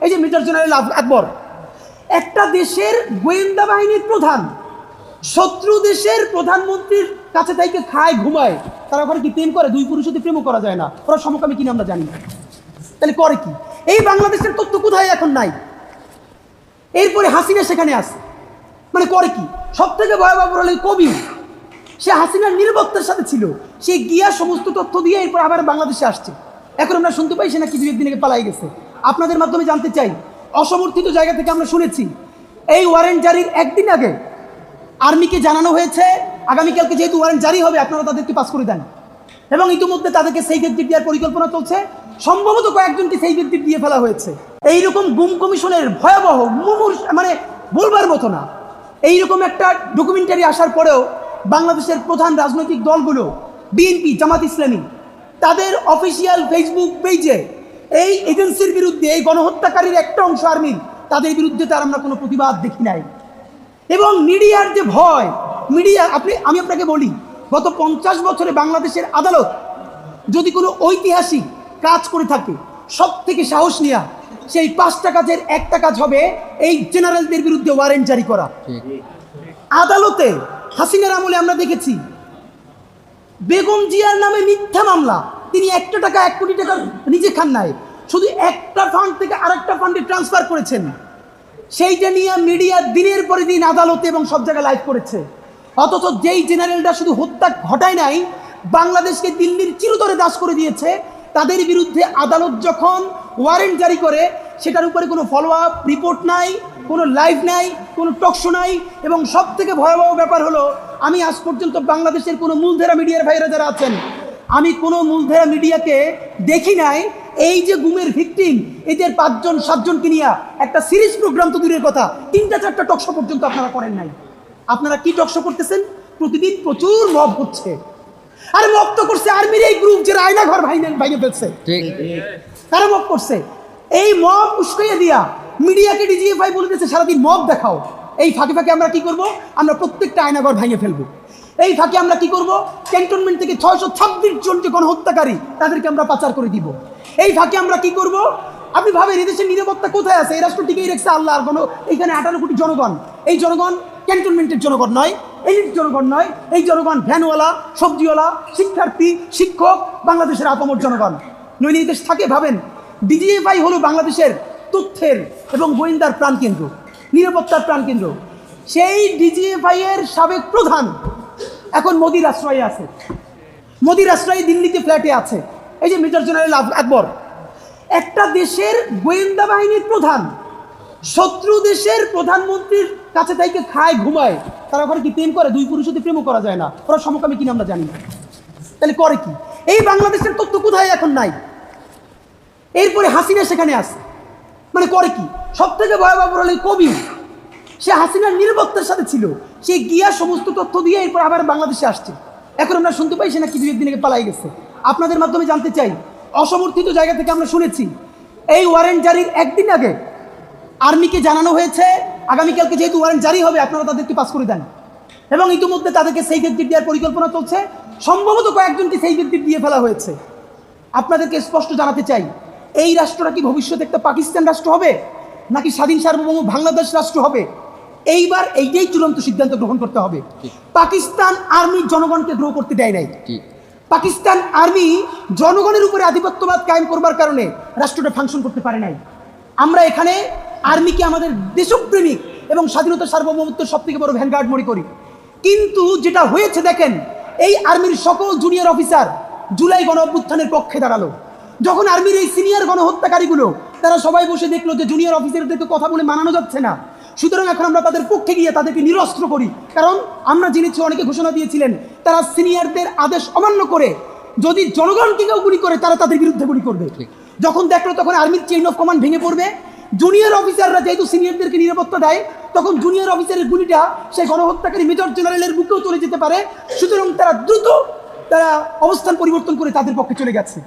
এই যে major general আকবর, একটা দেশের গোয়েন্দা বাহিনীর প্রধান শত্রু দেশের প্রধানমন্ত্রীর কাছে থেকে খায় ঘুমায়, তারা ওখানে কি প্রেম করে? দুই পুরুষ যদি প্রেমও করা যায় না, ওরা সমকামী কিনা আমরা জানি না, তাহলে করে কি? এই বাংলাদেশের তথ্য কোথায় এখন নাই? এরপরে হাসিনা সেখানে আসে, মানে করে কি? সব থেকে ভয়াবহ হলো কবি, সে হাসিনার নিরাপত্তার সাথে ছিল, সে গিয়া সমস্ত তথ্য দিয়ে এরপর আবার বাংলাদেশে আসছে। এখন আমরা শুনতে পাই সে নাকি 2 দিন আগে পালাই গেছে। আপনাদের মাধ্যমে জানতে চাই, অসমর্থিত জায়গা থেকে আমরা শুনেছি এই ওয়ারেন্ট জারির একদিন আগে আর্মিকে জানানো হয়েছে আগামীকালকে যেহেতু ওয়ারেন্ট জারি হবে আপনারা তাদেরকে পাস করে দেন, এবং ইতিমধ্যে তাদেরকে সেই ব্যক্তি দেওয়ার পরিকল্পনা চলছে, সম্ভবত কয়েকজনকে সেই ব্যক্তি দিয়ে ফেলা হয়েছে। এইরকম গুম কমিশনের ভয়াবহ মানে বলবার মতো না, এইরকম একটা ডকুমেন্টারি আসার পরেও বাংলাদেশের প্রধান রাজনৈতিক দলগুলো বিএনপি, জামাত ইসলামী, তাদের অফিসিয়াল ফেসবুক পেজে এই এজেন্সির বিরুদ্ধে, এই গণহত্যাকারীর একটা অংশ আর্মির, তাদের বিরুদ্ধে তার আমরা কোনো প্রতিবাদ দেখি নাই। এবং মিডিয়ার যে ভয়, মিডিয়া, আমি আপনাকে বলি, গত 50 বছরে বাংলাদেশের আদালত যদি কোনো ঐতিহাসিক কাজ করে থাকে, সব থেকে সাহস নেওয়া সেই 5টা কাজের একটা কাজ হবে এই জেনারেলদের বিরুদ্ধে ওয়ারেন্ট জারি করা। আদালতে হাসিনার আমলে আমরা দেখেছি বেগম জিয়ার নামে মিথ্যা মামলা, তিনি 1 টাকা 1 কোটি টাকা নিজে খান নাই, শুধু একটা ফান্ড থেকে আরেকটা ফান্ডে ট্রান্সফার করেছেন, সেইটা নিয়ে মিডিয়া দিনের পরে দিন আদালতে এবং সব জায়গায় লাইভ করেছে। অথচ যেই জেনারেলরা শুধু হত্যা ঘটায় নাই, বাংলাদেশকে দিল্লির চিরতরে দাস করে দিয়েছে, তাদের বিরুদ্ধে আদালত যখন ওয়ারেন্ট জারি করে সেটার উপরে কোনো ফলো আপ রিপোর্ট নাই, কোনো লাইভ নাই, কোনো টকশো নাই। এবং সব থেকে ভয়াবহ ব্যাপার হলো, আমি আজ পর্যন্ত বাংলাদেশের কোনো মূলধারা মিডিয়ার ভাইরা যারা আছেন, আমি কোনো মূলধারা মিডিয়াকে দেখি নাই এই যে গুমের ভিকটিম এদের 5জন 7জনকে নিয়ে একটা সিরিজ প্রোগ্রাম তো দূরের কথা, 3টা 4টা টকশো পর্যন্ত আপনারা করেন নাই। আপনারা কি টকশো করতেছেন? প্রতিদিন প্রচুর মব হচ্ছে, আর মব তো করছে আর্মির এই গ্রুপ যারা আয়নাঘর ভাইঙে ফেলছে, তারা মব করছে। এই মব উস্কাইয়া দিয়া মিডিয়াকে ডিজিএফআই বলে দিয়েছে সারাদিন মব দেখাও। এই ফাঁকে ফাঁকে আমরা কি করব? আমরা প্রত্যেকটা আয়নাঘর ভাঙে ফেলবো। এই ফাঁকে আমরা কি করব? ক্যান্টনমেন্ট থেকে 626 জন যে গণহত্যাকারী তাদেরকে আমরা পাচার করে দিব। এই ফাঁকে আমরা কি করব? আপনি ভাবেন এদেশের নিরাপত্তা কোথায় আছে? এই রাষ্ট্র টিকেই রেখেছে আল্লাহ আর কোনো, এইখানে 18 কোটি জনগণ, এই জনগণ ক্যান্টনমেন্টের জনগণ নয়, এলিট জনগণ নয়, এই জনগণ ভ্যানওয়ালা, সবজিওয়ালা, শিক্ষার্থী, শিক্ষক, বাংলাদেশের আপামর জনগণ। নইলে এই দেশ থাকে? ভাবেন, ডিজিএফআই হলো বাংলাদেশের তথ্যের এবং গোয়েন্দার প্রাণকেন্দ্র, নিরাপত্তার প্রাণকেন্দ্র। সেই ডিজিএফআই এর সাবেক প্রধান এখন মোদির আশ্রয়ে আছে, মোদির আশ্রয়ে দিল্লিতে ফ্ল্যাটে আছে। এই যে মেজর জেনারেল আকবর, একটা দেশের গোয়েন্দা বাহিনীর প্রধান শত্রু দেশের প্রধানমন্ত্রীর কাছে থেকে খায় ঘুমায়, তারা ওখানে কি প্রেম করে? দুই পুরুষ যদি প্রেমও করা যায় না, ওরা সমকামী কিনা আমরা জানি না, তাহলে করে কি? এই বাংলাদেশের তথ্য কোথায় এখন নাই? এরপরে হাসিনা সেখানে আসে, মানে করে কি? সব থেকে ভয়াবহ হলো কবি, সে হাসিনার নিরাপত্তার সাথে ছিল, সে গিয়া সমস্ত তথ্য দিয়ে এরপর আবার বাংলাদেশে আসছে। এখন আমরা শুনতে পাই সে নাকি 2 দিন আগে পালাই গেছে। আপনাদের মাধ্যমে জানতে চাই, অসমর্থিত জায়গা থেকে আমরা শুনেছি এই ওয়ারেন্ট জারির একদিন আগে আর্মিকে জানানো হয়েছে আগামীকালকে যেহেতু ওয়ারেন্ট জারি হবে আপনারা তাদেরকে পাস করে দেন, এবং ইতিমধ্যে তাদেরকে সেই ব্যক্তি দেওয়ার পরিকল্পনা চলছে, সম্ভবত কয়েকজনকে সেই ব্যক্তি দিয়ে ফেলা হয়েছে। আপনাদেরকে স্পষ্ট জানাতে চাই, এই রাষ্ট্রটা কি ভবিষ্যতে একটা পাকিস্তান রাষ্ট্র হবে নাকি স্বাধীন সার্বভৌম বাংলাদেশ রাষ্ট্র হবে? এইবার এইটাই চূড়ান্ত সিদ্ধান্ত গ্রহণ করতে হবে। পাকিস্তান আর্মি জনগণকে গ্রো করতে দেয় নাই, পাকিস্তান আর্মি জনগণের উপরে আধিপত্যবাদ কায়েম করবার কারণে রাষ্ট্রটা ফাংশন করতে পারে নাই। আমরা এখানে আর্মিকে আমাদের দেশপ্রেমিক এবং স্বাধীনতা সার্বভৌমত্বের সব থেকে বড় ভ্যানগার্ড মনে করি, কিন্তু যেটা হয়েছে দেখেন, এই আর্মির সকল জুনিয়র অফিসার জুলাই গণ অভ্যুত্থানের পক্ষে দাঁড়ালো। যখন আর্মির এই সিনিয়র গণহত্যাকারীগুলো তারা সবাই বসে দেখলো যে জুনিয়র অফিসারদেরকে কথা বলে মানানো যাচ্ছে না, সুতরাং এখন আমরা তাদের পক্ষে গিয়ে তাদেরকে নিরস্ত্র করি। কারণ আমরা জেনেছি অনেকে ঘোষণা দিয়েছিলেন তারা সিনিয়রদের আদেশ অমান্য করে যদি জনগণকে কেউ গুলি করে তারা তাদের বিরুদ্ধে গুলি করবে। যখন দেখলো তখন আর্মির চেইন অফ কমান্ড ভেঙে পড়বে, জুনিয়র অফিসাররা যেহেতু সিনিয়রদেরকে নিরাপত্তা দেয় তখন জুনিয়র অফিসারের গুলিটা সেই গণহত্যাকারী মেজর জেনারেলের বুকেও চলে যেতে পারে। সুতরাং তারা দ্রুত অবস্থান পরিবর্তন করে তাদের পক্ষে চলে গেছে।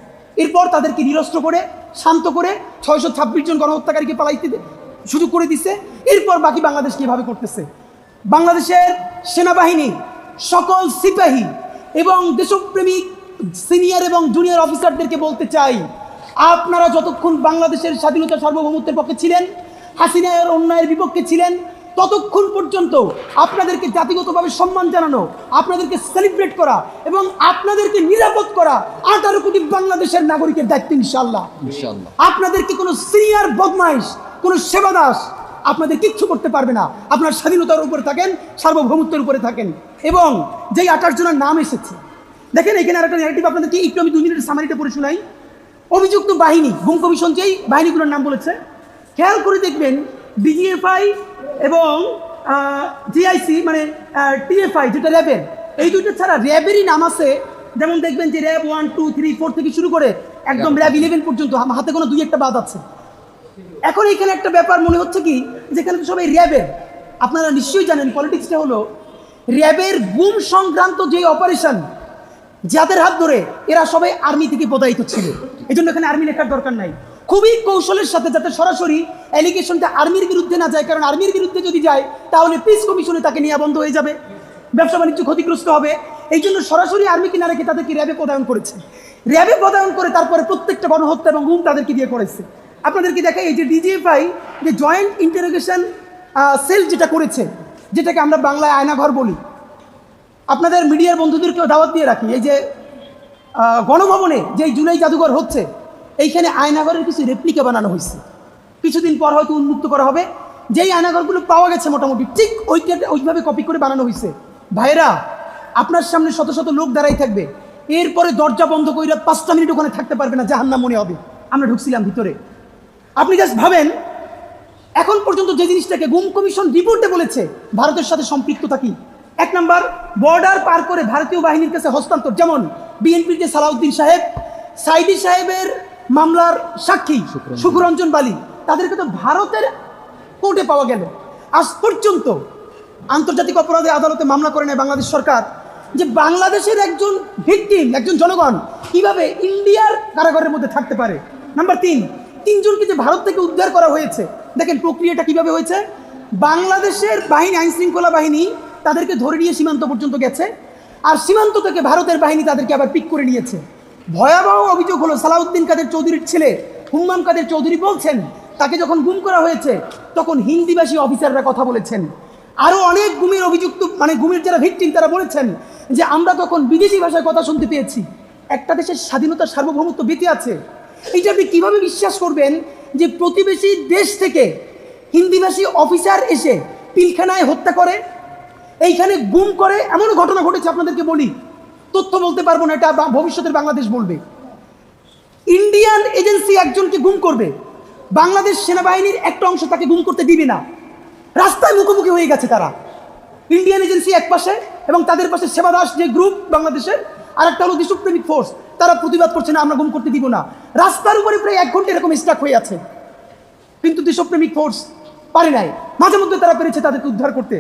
এরপর তাদেরকে নিরস্ত্র করে শান্ত করে 626 জন গণহত্যাকারীকে পালাইতে সুযোগ করে দিচ্ছে। এরপর বাকি বাংলাদেশ কিভাবে করতেছে? বাংলাদেশের সেনাবাহিনী সকল সিপাহী এবং দেশপ্রেমিক সিনিয়র এবং জুনিয়র অফিসারদেরকে বলতে চাই, আপনারা যতক্ষণ বাংলাদেশের স্বাধীনতা সার্বভৌমত্বের পক্ষে ছিলেন, হাসিনার অন্যায়ের বিপক্ষে ছিলেন, ততক্ষণ পর্যন্ত আপনাদেরকে জাতিগতভাবে সম্মান জানানো, আপনাদেরকে সেলিব্রেট করা এবং আপনাদেরকে নিরাপদ করা 18 কোটি বাংলাদেশের নাগরিকের দায়িত্ব ইনশাআল্লাহ। আপনাদেরকে কোনো সিনিয়র বদমাইশ, কোনো সেবাদাস আপনাদের কিচ্ছু করতে পারবে না। আপনার স্বাধীনতার উপরে থাকেন, সার্বভৌমত্বের উপরে থাকেন। এবং যেই 28 জনের নাম এসেছে, দেখেন এখানে আরেকটা ন্যারেটিভ আপনাদেরকে একটু আমি 2 মিনিটের সামারিটা পড়ে শোনাই। অভিযুক্ত বাহিনী, গুম কমিশন যেই বাহিনীগুলোর নাম বলেছে, খেয়াল করে দেখবেন ডিজিএফআই এবং জিআইসি মানে টিএফআই যেটা র্যাবের, এই দুটো ছাড়া র্যাবেরই নাম আছে। যেমন দেখবেন যে র্যাব 1, 2, 3, 4 থেকে শুরু করে একদম র্যাব 11 পর্যন্ত, হাতে কোনো 2-1টা বাদ আছে। এখন এখানে একটা ব্যাপার মনে হচ্ছে কি, যেখানে তো সবাই র্যাবের, আপনারা নিশ্চয়ই জানেন পলিটিক্সটা হলো র্যাবের গুম সংক্রান্ত যে অপারেশন, যাদের হাত ধরে এরা সবাই আর্মি থেকে প্রদায়িত ছিল। এই জন্য এখানে আর্মি লেখার দরকার নাই। খুবই কৌশলের সাথে যাতে সরাসরি অ্যালিগেশনটা আর্মির বিরুদ্ধে না যায়, কারণ আর্মির বিরুদ্ধে যদি যায় তাহলে পিস কমিশনে তাকে নেওয়া বন্ধ হয়ে যাবে, ব্যবসা বাণিজ্য ক্ষতিগ্রস্ত হবে। এই জন্য সরাসরি আর্মিকে না রেখে তাদেরকে র্যাবে প্রদায়ন করেছে। র্যাবে প্রদায়ন করে তারপরে প্রত্যেকটা গণহত্যা এবং গুম তাদেরকে দিয়ে করেছে। আপনাদেরকে দেখাই, এই যে ডিজিএফআই যে জয়েন্ট ইন্টারোগেশন সেল যেটা করেছে, যেটাকে আমরা বাংলায় আয়নাঘর বলি, আপনাদের মিডিয়ার বন্ধুদেরকেও দাওয়াত দিয়ে রাখি। এই যে গণভবনে যেই জুলাই জাদুঘর হচ্ছে, এইখানে আয়নাঘরের কিছু রেপ্লিকা বানানো হয়েছে, কিছুদিন পর হয়তো উন্মুক্ত করা হবে। যেই আয়নাঘরগুলো পাওয়া গেছে মোটামুটি ঠিক ওইভাবে কপি করে বানানো হয়েছে। ভাইরা, আপনার সামনে শত শত লোক দাঁড়াই থাকবে, এরপরে দরজা বন্ধ করে 5টা মিনিট ওখানে থাকতে পারবে না, জাহান্নাম মনে হবে। আমরা ঢুকছিলাম ভিতরে। আপনি জাস্ট ভাবেন, এখন পর্যন্ত যে জিনিসটাকে গুম কমিশন রিপোর্টে বলেছে ভারতের সাথে সম্পৃক্ততা কি। 1 নম্বর, বর্ডার পার করে ভারতীয় বাহিনীর কাছে হস্তান্তর। যেমন বিএনপির যে সালাউদ্দিন সাহেব, সাইদি সাহেবের মামলার সাক্ষী সুখরঞ্জন বালি, তাদেরকে তো ভারতের কোর্টে পাওয়া গেল। আজ পর্যন্ত আন্তর্জাতিক অপরাধ আদালতে মামলা করে নেয় বাংলাদেশ সরকার যে বাংলাদেশের একজন ভিকটিম, একজন জনগণ কিভাবে ইন্ডিয়ার কারাগারের মধ্যে থাকতে পারে। নাম্বার 3, 3 জনকে যে ভারত থেকে উদ্ধার করা হয়েছে, দেখেন প্রক্রিয়াটা কিভাবে হয়েছে। বাংলাদেশের বাহিনী, আইন শৃঙ্খলা বাহিনী তাদেরকে ধরে নিয়ে সীমান্ত পর্যন্ত গেছে, আর সীমান্ত থেকে ভারতের বাহিনী তাদেরকে আবার পিক করে নিয়েছে। ভয়াবহ অভিযোগ হলো, সালাউদ্দিন কাদের চৌধুরীর ছেলে হুম্মাম কাদের চৌধুরী বলছেন তাকে যখন গুম করা হয়েছে তখন হিন্দিভাষী অফিসাররা কথা বলেছেন। আরও অনেক গুমের অভিযুক্ত মানে গুমের যারা ভিকটিম তারা বলেছেন যে আমরা তখন বিদেশি ভাষায় কথা শুনতে পেয়েছি। একটা দেশের স্বাধীনতার সার্বভৌমত্ব বেঁচে আছে, এইটা আপনি কীভাবে বিশ্বাস করবেন যে প্রতিবেশী দেশ থেকে হিন্দিভাষী অফিসার এসে পিলখানায় হত্যা করে, এইখানে গুম করে? এমনও ঘটনা ঘটেছে, আপনাদেরকে বলি, তথ্য বলতে পারবো না, এটা ভবিষ্যতের বাংলাদেশ বলবে। ইন্ডিয়ান এজেন্সি একজনকে গুম করবে, বাংলাদেশ সেনাবাহিনীর একটা অংশ তাকে গুম করতে দিবে না, রাস্তায় মুখোমুখি হয়ে গেছে তারা। ইন্ডিয়ান এজেন্সি এক পাশে এবং তাদের পাশে সেবাদাস যে গ্রুপ বাংলাদেশের, আর একটা হলো দেশপ্রেমিক ফোর্স, তারা প্রতিবাদ করছে না আমরা গুম করতে দিব না। রাস্তার উপরে প্রায় 1 ঘন্টা এরকম স্টাক হয়ে আছে, কিন্তু দেশপ্রেমিক ফোর্স পারে নাই। মাঝে মধ্যে তারা পেরেছে তাদেরকে উদ্ধার করতে।